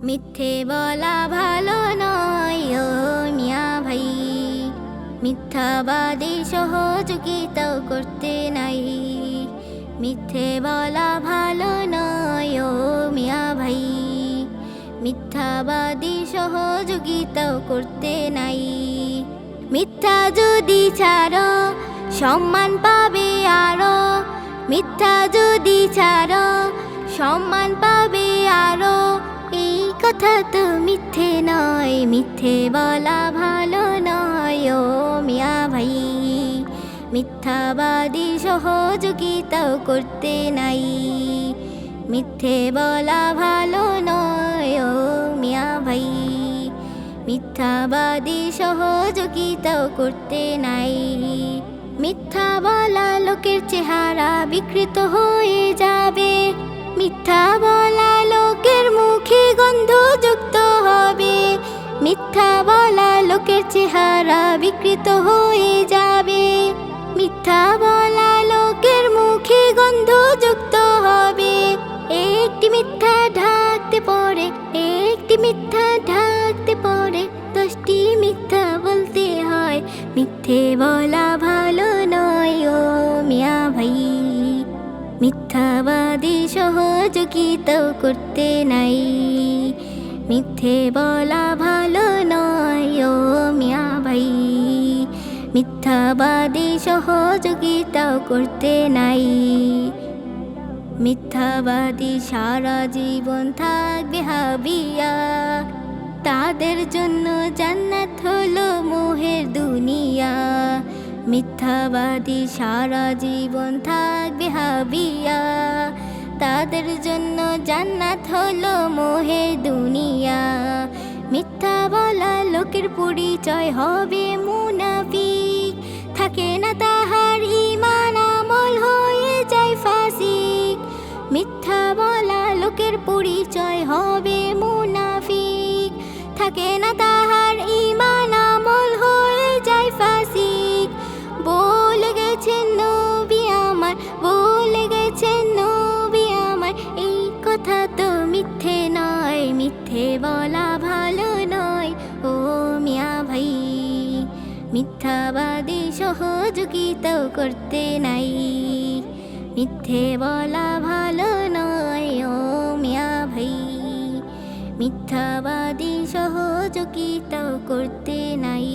মিথ্যে বলা ভালো নয় ও মিয়া ভাই, মিথ্যাবাদী সহযোগিতাও করতে নাই। মিথ্যে বলা ভালো নয় ও মিয়া ভাই, মিথ্যাবাদী সহযোগিতাও করতে নাই। মিথ্যা যদি ছাড়ো সম্মান পাবে আরো, মিথ্যা যদি ছাড়ো সম্মান পাবে আরো। এই কথা তো মিথ্যে নয়, মিথ্যে বলা ভালো নয় ও মিয়া ভাই, মিথ্যাবাদী সহযোগিতাও করতে নাই। মিথ্যে বলা ভালো নয় ও মিয়া ভাই, মিথ্যাবাদী সহযোগিতাও করতে নাই। মিথ্যা বলা লোকের চেহারা বিকৃত হয়ে যাবে, মিথ্যা বলা লোকের মুখে গন্ধযুক্ত হবে। মিথ্যা বলা লোকের চেহারা বিকৃত হয়ে যাবে, মিথ্যা বলা লোকের মুখে গন্ধযুক্ত হবে। একটি মিথ্যা ঢাকতে পড়ে, একটি মিথ্যা ঢাকতে পড়ে 10টি মিথ্যা বলতে হয়। মিথ্যে বলা ভালো নয় ও মিয়া ভাই, মিথ্যাবাদী সহযোগিতাও করতে নাই। মিথ্যে বলা ভালো নয় ও মিয়া ভাই, মিথ্যাবাদী সহযোগিতাও করতে নাই। মিথ্যাবাদী সারা জীবন থাকবে হাবিয়া, তাদের জন্য জান্নাত হলো মোহের দুনিয়া। মিথ্যাবাদী সারা জীবন থাকবে হাবিয়া, তাদের জন্য জান্নাত হলো মোহের দুনিয়া। মিথ্যা বলা লোকের পরিচয় হবে মুনাফিক, থাকে না তাহার ঈমান আমল হয়ে যায় ফাসিক। মিথ্যা বলা লোকের পরিচয় হবে মুনাফিক, থাকে না তাহার ঈমান আমল হয়ে যায় ফাসিক। বলে গেছেন নবী আমার, বলে গেছেন নবী আমার, এই কথা তো মিথ্যে নয়। মিথ্যে বলা ভালো নয় ও মিয়া ভাই, মিথ্যাবাদী সহযোগিতাও করতে নাই। মিথ্যে বলা ভালো নয় ও মিয়া ভাই, মিথ্যাবাদী সহযোগিতাও করতে নাই।